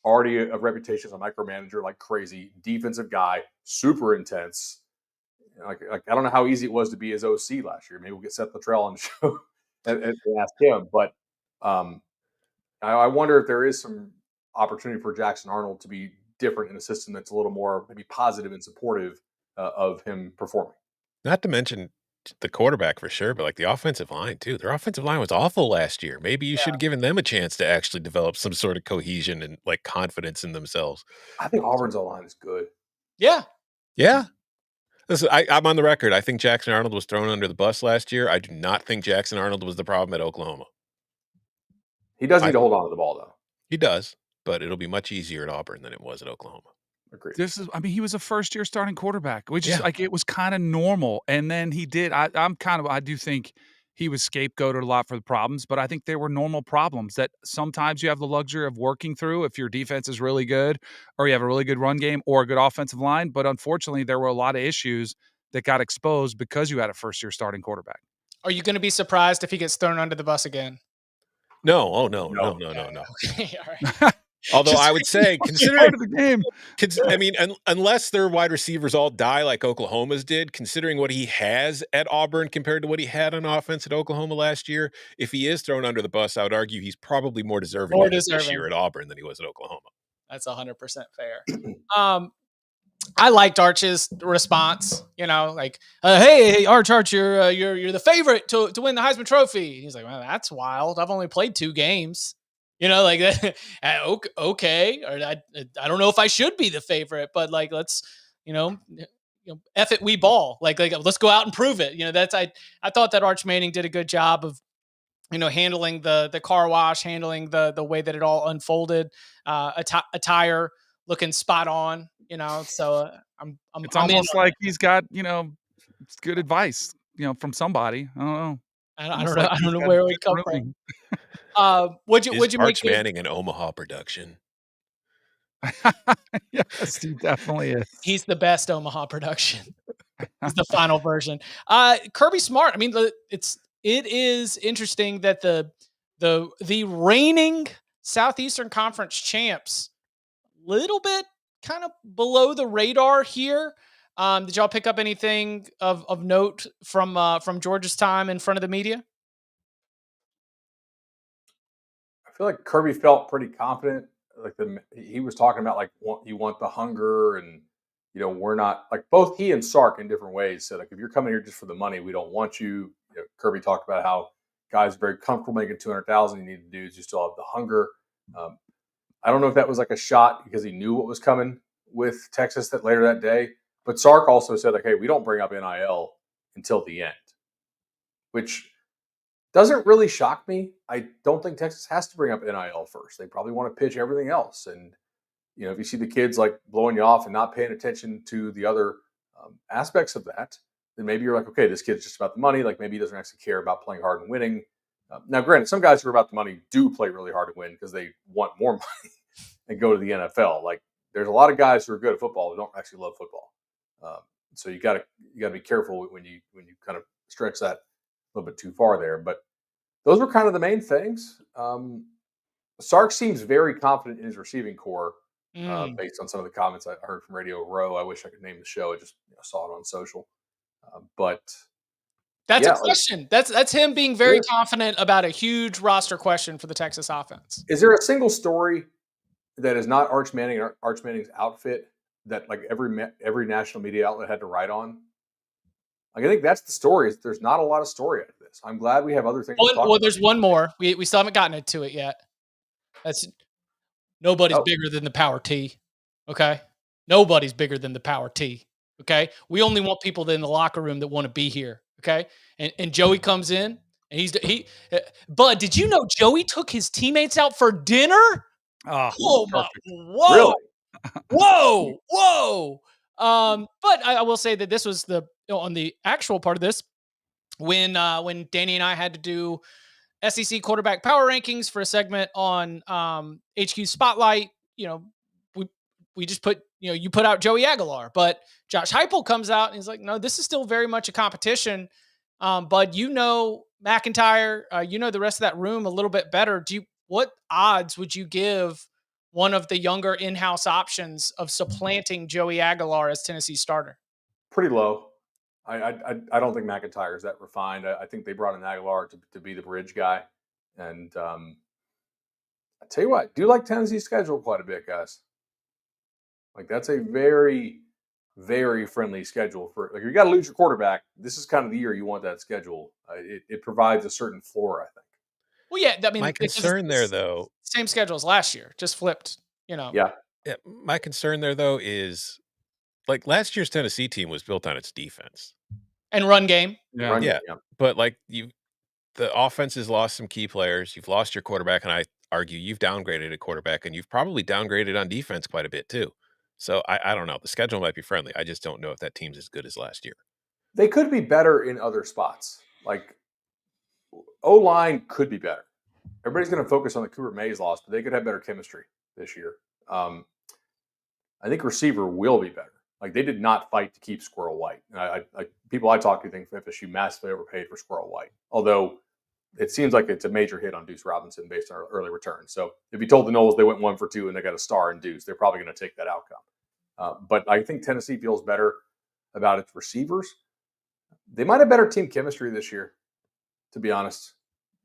already a reputation as a micromanager like crazy, defensive guy, super intense. Like I don't know how easy it was to be his OC last year. Maybe we'll get Seth Luttrell on the show and ask him. But I wonder if there is some opportunity for Jackson Arnold to be different in a system that's a little more maybe positive and supportive of him performing. Not to mention the quarterback for sure, but like the offensive line too. Their offensive line was awful last year. Maybe you should have given them a chance to actually develop some sort of cohesion and like confidence in themselves. I think Auburn's O-line is good. Yeah. Listen, I'm on the record. I think Jackson Arnold was thrown under the bus last year. I do not think Jackson Arnold was the problem at Oklahoma. He does need to hold on to the ball, though. He does, but it'll be much easier at Auburn than it was at Oklahoma. Agreed. He was a first-year starting quarterback, which is like it was kind of normal. And then he did. I do think he was scapegoated a lot for the problems, but I think they were normal problems that sometimes you have the luxury of working through if your defense is really good or you have a really good run game or a good offensive line. But unfortunately, there were a lot of issues that got exposed because you had a first-year starting quarterback. Are you going to be surprised if he gets thrown under the bus again? No. Oh, no. Okay, all right. Although I would say, considering the game, unless their wide receivers all die like Oklahoma's did, considering what he has at Auburn compared to what he had on offense at Oklahoma last year, if he is thrown under the bus, I would argue he's probably more deserving this year at Auburn than he was at Oklahoma. That's 100% fair. I liked Arch's response. Like, hey, Arch, you're the favorite to win the Heisman Trophy. He's like, well, that's wild. I've only played 2 games. Like that. Okay. Or I don't know if I should be the favorite, but like, let's, F it, we ball. Like, let's go out and prove it. I thought that Arch Manning did a good job of handling the car wash, handling the way that it all unfolded, attire looking spot on, so It's I'm in almost on like it. he's got, it's good advice, from somebody. I don't know. I Almost don't know. like I he's don't know got where it good would come from. grooming. What'd Is you make Arch it? Manning an Omaha production? Yes, he definitely is. He's the best Omaha production. He's the final version. Kirby Smart. I mean, it is interesting that the reigning Southeastern Conference champs, little bit kind of below the radar here. Did y'all pick up anything of note from Georgia's time in front of the media? I feel like Kirby felt pretty confident. Like he was talking about like you want the hunger, and we're not like both he and Sark in different ways said like if you're coming here just for the money, we don't want you. Kirby talked about how guys are very comfortable making 200,000. You need to do is you still have the hunger. Um, I don't know if that was like a shot because he knew what was coming with Texas that later that day. But Sark also said like, hey, we don't bring up NIL until the end, which doesn't really shock me. I don't think Texas has to bring up NIL first. They probably want to pitch everything else. And, if you see the kids like blowing you off and not paying attention to the other aspects of that, then maybe you're like, okay, this kid's just about the money. Like maybe he doesn't actually care about playing hard and winning. Now, granted, some guys who are about the money do play really hard to win because they want more money and go to the NFL. Like there's a lot of guys who are good at football who don't actually love football. So you got to be careful when you kind of stretch that a little bit too far there. But those were kind of the main things. Sark seems very confident in his receiving core based on some of the comments I heard from Radio Row. I wish I could name the show. I just saw it on social. But That's yeah, a question. That's him being very confident about a huge roster question for the Texas offense. Is there a single story that is not Arch Manning and Arch Manning's outfit that like every national media outlet had to write on? Like I think that's the story. Is there's not a lot of story out of this. I'm glad we have other things to talk about. There's one more. We still haven't gotten into it yet. That's nobody's bigger than the power T. Okay? Nobody's bigger than the power T. Okay? We only want people in the locker room that want to be here. Okay? And Joey comes in and Bud, did you know Joey took his teammates out for dinner? Oh my, whoa. Really? Whoa. But I will say that this was on the actual part of this when Danny and I had to do SEC quarterback power rankings for a segment on HQ Spotlight. We just put you put out Joey Aguilar, but Josh Heupel comes out and he's like, no, this is still very much a competition. But McIntyre, the rest of that room a little bit better. What odds would you give one of the younger in-house options of supplanting Joey Aguilar as Tennessee's starter? Pretty low. I don't think McIntyre is that refined. I think they brought in Aguilar to be the bridge guy. And I tell you what, I do like Tennessee's schedule quite a bit, guys. Like that's a very, very friendly schedule for like if you got to lose your quarterback. This is kind of the year you want that schedule. It provides a certain floor, I think. Well, yeah. I mean, my concern there, though, same schedule as last year, just flipped. Yeah. My concern there, though, is like last year's Tennessee team was built on its defense and run game. Yeah. But like the offense has lost some key players. You've lost your quarterback, and I argue you've downgraded a quarterback, and you've probably downgraded on defense quite a bit too. So I don't know. The schedule might be friendly. I just don't know if that team's as good as last year. They could be better in other spots. Like O-line could be better. Everybody's going to focus on the Cooper Mays loss, but they could have better chemistry this year. I think receiver will be better. Like they did not fight to keep Squirrel White. And people I talk to think FSU massively overpaid for Squirrel White. Although it seems like it's a major hit on Deuce Robinson based on our early return. So if you told the Noles they went 1 for 2 and they got a star in Deuce, they're probably going to take that outcome. But I think Tennessee feels better about its receivers. They might have better team chemistry this year, to be honest.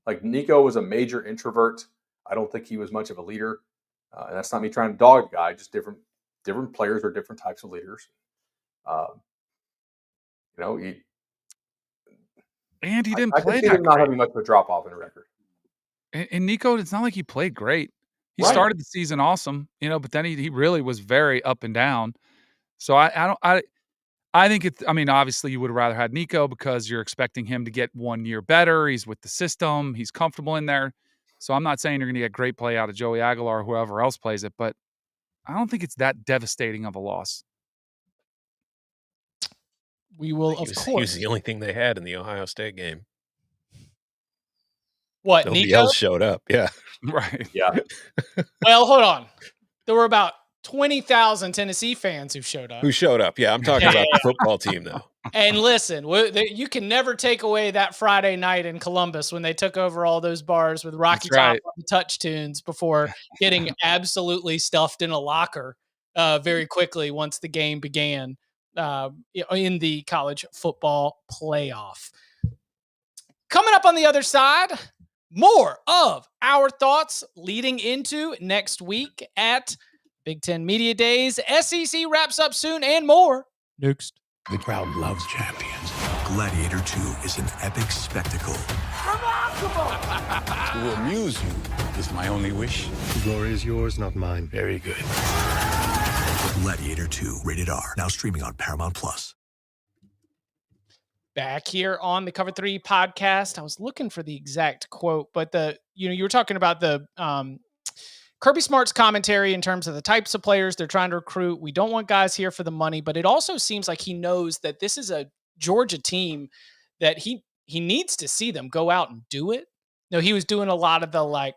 Like Nico was a major introvert. I don't think he was much of a leader. And that's not me trying to dog the guy, just different players are different types of leaders. And he didn't I play can see that him not great. having much of a drop off in a record. And Nico, it's not like he played great. He Right. started the season awesome, but then he really was very up and down. So I I think it's, I mean, obviously you would have rather had Nico because you're expecting him to get 1 year better. He's with the system. He's comfortable in there. So I'm not saying you're going to get great play out of Joey Aguilar or whoever else plays it, but I don't think it's that devastating of a loss. We will, He of was course. the only thing they had in the Ohio State game. What, Nobody Nico? else showed up. Yeah. Right. Yeah. Well, hold on. There were about 20,000 Tennessee fans who showed up. Who showed up? Yeah, I'm talking about the football team now. And listen, you can never take away that Friday night in Columbus when they took over all those bars with Rocky That's Top right. and touch tunes before getting absolutely stuffed in a locker very quickly once the game began in the college football playoff. Coming up on the other side, more of our thoughts leading into next week at Big Ten Media Days. SEC wraps up soon and more next. The crowd loves champions. Gladiator 2 is an epic spectacle. To amuse you is my only wish. The glory is yours, not mine. Very good. Gladiator 2, rated R. Now streaming on Paramount Plus. Back here on the Cover 3 podcast. I was looking for the exact quote, but you were talking about the Kirby Smart's commentary in terms of the types of players they're trying to recruit. We don't want guys here for the money, but it also seems like he knows that this is a Georgia team that he needs to see them go out and do it. He was doing a lot of the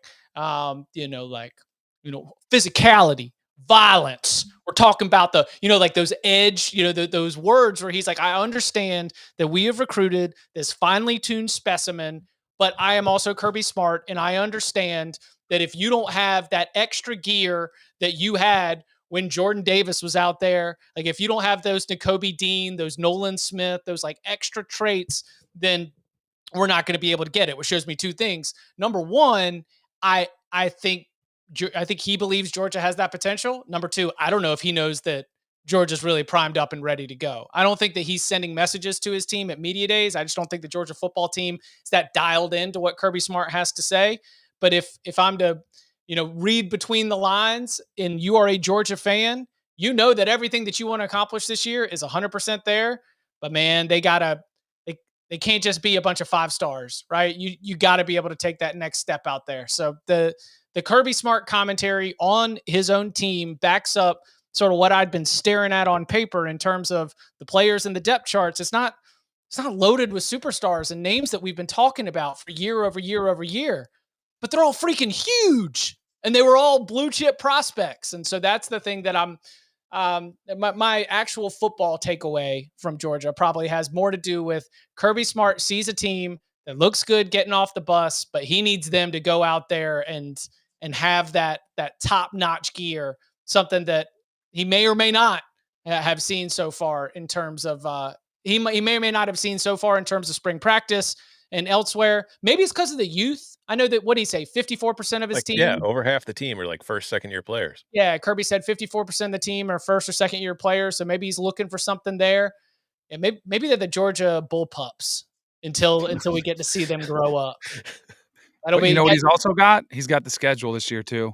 physicality, violence. We're talking about the, like those edge, those words where he's like, I understand that we have recruited this finely tuned specimen, but I am also Kirby Smart. And I understand that if you don't have that extra gear that you had when Jordan Davis was out there, like if you don't have those N'Kobe Dean, those Nolan Smith, those like extra traits, then we're not going to be able to get it, which shows me two things. Number one, I think he believes Georgia has that potential. Number two, I don't know if he knows that Georgia's really primed up and ready to go. I don't think that he's sending messages to his team at media days. I just don't think the Georgia football team is that dialed into what Kirby Smart has to say. But if I'm to, read between the lines and you are a Georgia fan, you know that everything that you want to accomplish this year is 100% there. But man, they can't just be a bunch of 5 stars, right? You got to be able to take that next step out there. So the Kirby Smart commentary on his own team backs up sort of what I'd been staring at on paper in terms of the players in the depth charts. It's not loaded with superstars and names that we've been talking about for year over year over year, but they're all freaking huge and they were all blue chip prospects. And so that's the thing that my actual football takeaway from Georgia probably has more to do with Kirby Smart sees a team that looks good getting off the bus, but he needs them to go out there and have that top-notch gear, something that he may or may not have seen so far in terms of he may or may not have seen so far in terms of spring practice and elsewhere. Maybe it's because of the youth. I know that, what did he say? 54% of his team. Yeah, over half the team are like first, second year players. Yeah, Kirby said 54% of the team are first or second year players. So maybe he's looking for something there. And maybe they're the Georgia Bullpups until we get to see them grow up. But you know what he's also got? He's got the schedule this year too.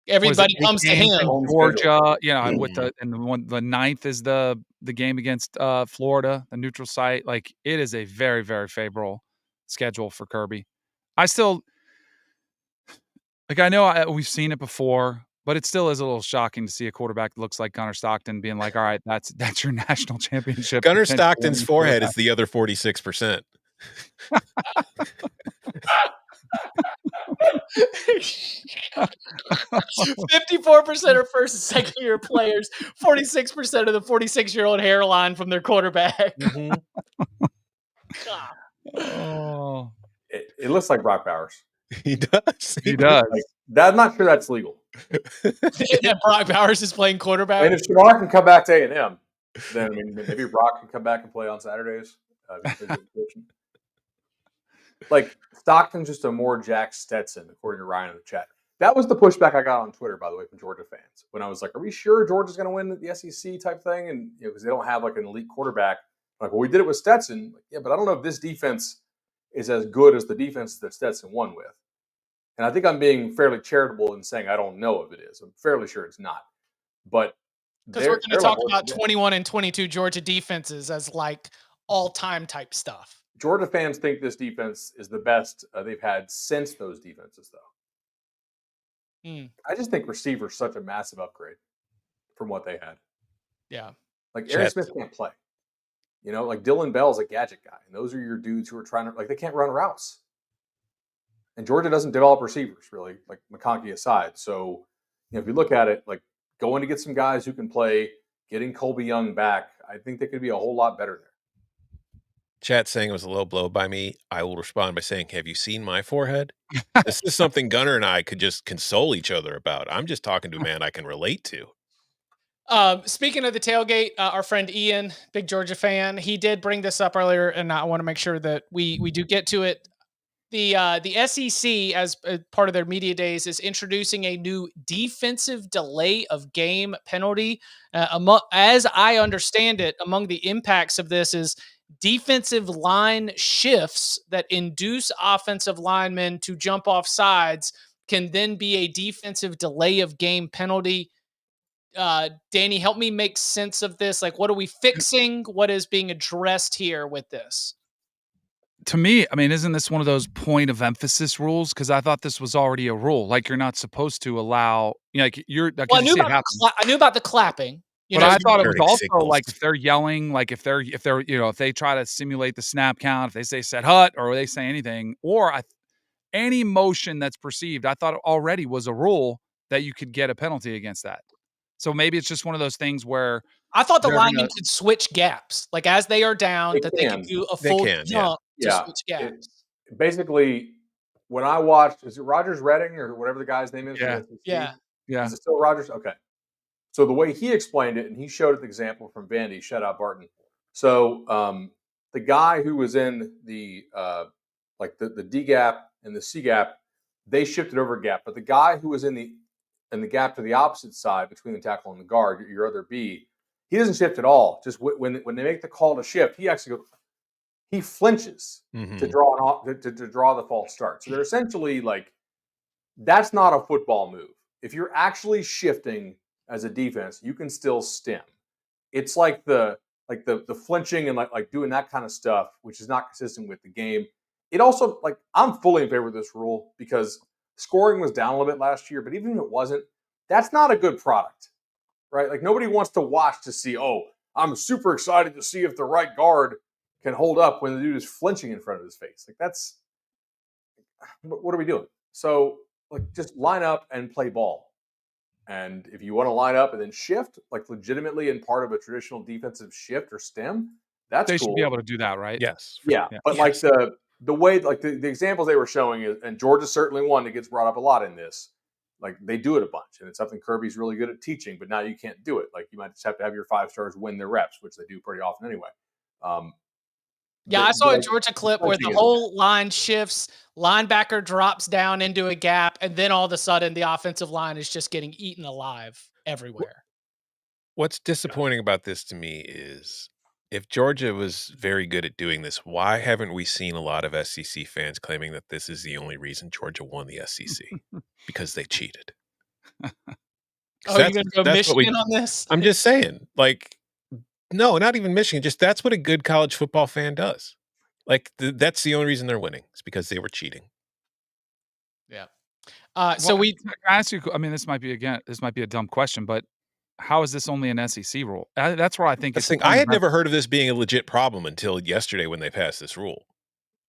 Everybody comes to him. Georgia, with the 9th is the game against Florida, the neutral site. Like, it is a very, very favorable schedule for Kirby. I still, I know we've seen it before, but it still is a little shocking to see a quarterback that looks like Gunnar Stockton being like, all right, that's your national championship. Gunnar Stockton's forehead is the other 46%. 54% are first and second year players, 46% of the 46-year-old hairline from their quarterback. Mm-hmm. Oh, it looks like Brock Bowers. He does. He does. I'm not sure that's legal. That Brock Bowers is playing quarterback. And if Shamar can come back to A&M, then maybe Brock can come back and play on Saturdays. Like, Stockton's just a more Jack Stetson, according to Ryan in the chat. That was the pushback I got on Twitter, by the way, from Georgia fans. When I was like, are we sure Georgia's going to win the SEC type thing? And because they don't have like an elite quarterback. I'm like, well, we did it with Stetson. Like, yeah, but I don't know if this defense is as good as the defense that Stetson won with. And I think I'm being fairly charitable in saying I don't know if it is. I'm fairly sure it's not. But Because we're going to they're like talk about 21 and 22 Georgia defenses as like all-time type stuff. Georgia fans think this defense is the best they've had since those defenses, though. I just think receiver's such a massive upgrade from what they had. Yeah. Like Aaron Smith can't play. Like Dylan Bell's a gadget guy. And those are your dudes who are trying to, they can't run routes. And Georgia doesn't develop receivers, really, like McConkey aside. So, if you look at it, like going to get some guys who can play, getting Colby Young back, I think they could be a whole lot better there. Chat saying it was a low blow by me. I will respond by saying, have you seen my forehead? This is something Gunner and I could just console each other about. I'm just talking to a man I can relate to. Speaking of the tailgate, our friend Ian, big Georgia fan, he did bring this up earlier, and I want to make sure that we do get to it. The SEC, as part of their media days, is introducing a new defensive delay of game penalty. As I understand it, among the impacts of this is defensive line shifts that induce offensive linemen to jump off sides can then be a defensive delay of game penalty. Danny, help me make sense of this. Like, what are we fixing? What is being addressed here with this? To me, I mean, isn't this one of those point of emphasis rules? Because I thought this was already a rule. Like, you're not supposed to allow, like, Well, I knew about the clapping. But I thought it was also signals. Like if they're yelling, like if they try to simulate the snap count, if they say set hut or they say anything, or any motion that's perceived, I thought it already was a rule that you could get a penalty against that. So maybe it's just one of those things where I thought the linemen could switch gaps, like as they are down, they can do a full jump to switch gaps. Basically, when I watched, is it Rogers Redding or whatever the guy's name is? Yeah. Is it still Rogers? Okay. So the way he explained it, and he showed an example from Vandy, shout out Barton. So the guy who was in the the D gap and the C gap, they shifted over a gap. But the guy who was in the gap to the opposite side between the tackle and the guard, your other B, he doesn't shift at all. Just when they make the call to shift, he flinches to draw to draw the false start. So they're essentially like, that's not a football move. If you're actually shifting as a defense, you can still stem. It's like the flinching and like doing that kind of stuff, which is not consistent with the game. It also, like, I'm fully in favor of this rule because scoring was down a little bit last year, but even if it wasn't, that's not a good product, right? Like, nobody wants to watch to see, oh, I'm super excited to see if the right guard can hold up when the dude is flinching in front of his face. Like, that's, what are we doing? So, like, just line up and play ball. And if you want to line up and then shift, like legitimately in part of a traditional defensive shift or stem, that's they cool. should be able to do that, right? Yes. Yeah. But like the way, like the examples they were showing is, and Georgia's certainly one that gets brought up a lot in this, like they do it a bunch. And it's something Kirby's really good at teaching, but now you can't do it. Like you might just have to have your 5-stars win their reps, which they do pretty often anyway. I saw a Georgia clip where the whole line shifts, linebacker drops down into a gap, and then all of a sudden the offensive line is just getting eaten alive everywhere. What's disappointing about this to me is if Georgia was very good at doing this, why haven't we seen a lot of SEC fans claiming that this is the only reason Georgia won the SEC? Because they cheated. Oh, you're going to go Michigan on this? I'm just saying, like, no, not even Michigan. Just that's what a good college football fan does. Like, that's the only reason they're winning. It's because they were cheating. Yeah. So can I ask you, I mean, this might be a dumb question, but how is this only an SEC rule? That's where I think I had never heard of this being a legit problem until yesterday when they passed this rule.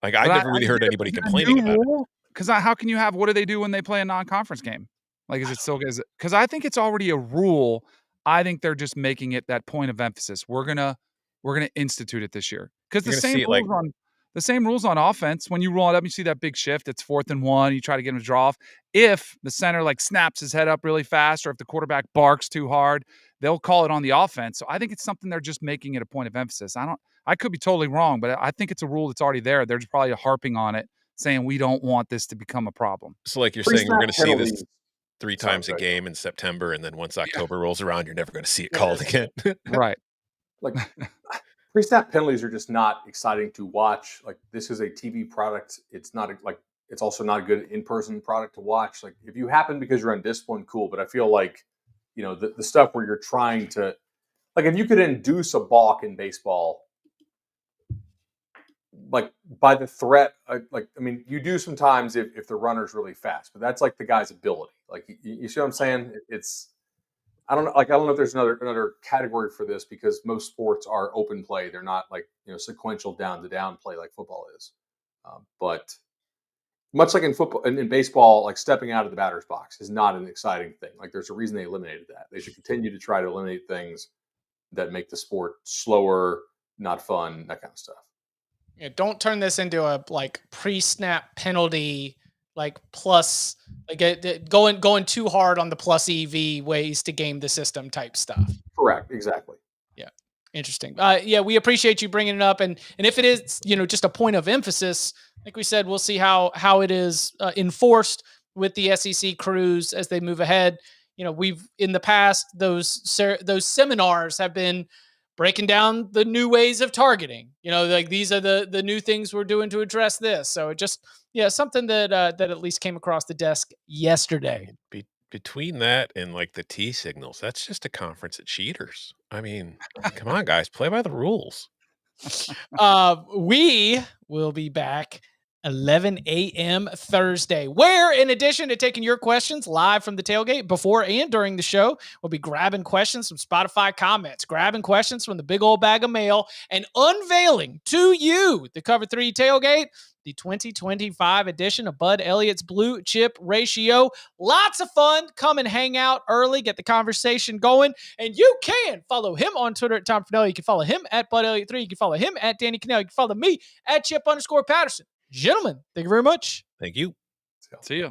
Like, I never really heard anybody complaining about it. Because how can you have, what do they do when they play a non-conference game? Like, is it still, because I think it's already a rule. I think they're just making it that point of emphasis. We're gonna institute it this year because the same rules on offense. When you roll it up, you see that big shift. It's 4th and 1. You try to get him to draw off. If the center like snaps his head up really fast, or if the quarterback barks too hard, they'll call it on the offense. So I think it's something they're just making it a point of emphasis. I could be totally wrong, but I think it's a rule that's already there. They're just probably harping on it, saying we don't want this to become a problem. So like you're saying, we're going to see this 3 times a game in September, and then once October rolls around, you're never going to see it called again. Right. Like, pre-snap penalties are just not exciting to watch. Like, this is a TV product. It's not it's also not a good in-person product to watch. Like, if you happen because you're undisciplined, cool. But I feel like the stuff where you're trying to, like, if you could induce a balk in baseball, like by the threat, you do sometimes if the runner's really fast, but that's like the guy's ability. Like, you see what I'm saying? It's, I don't know. Like, I don't know if there's another category for this, because most sports are open play. They're not like, sequential down to down play like football is. But much like in football and in baseball, like stepping out of the batter's box is not an exciting thing. Like, there's a reason they eliminated that. They should continue to try to eliminate things that make the sport slower, not fun, that kind of stuff. Yeah, don't turn this into a like pre-snap penalty, like plus, like going too hard on the plus EV ways to game the system type stuff. Correct. Exactly. Yeah. Interesting. Yeah, we appreciate you bringing it up, and if it is, just a point of emphasis, like we said, we'll see how it is enforced with the SEC crews as they move ahead. We've in the past, those seminars have been breaking down the new ways of targeting. Like, these are the new things we're doing to address this. So it just, something that at least came across the desk yesterday. Between that and like the T signals, that's just a conference of cheaters. I mean, come on, guys, play by the rules. We will be back 11 a.m. Thursday, where, in addition to taking your questions live from the tailgate before and during the show, we'll be grabbing questions from Spotify comments, grabbing questions from the big old bag of mail, and unveiling to you the Cover 3 tailgate, the 2025 edition of Bud Elliott's Blue Chip Ratio. Lots of fun. Come and hang out early, get the conversation going, and you can follow him on Twitter at Tom Fornelli. You can follow him at Bud Elliott3. You can follow him at Danny Kanell. You can follow me at Chip _Patterson. Gentlemen, thank you very much. Thank you. See ya.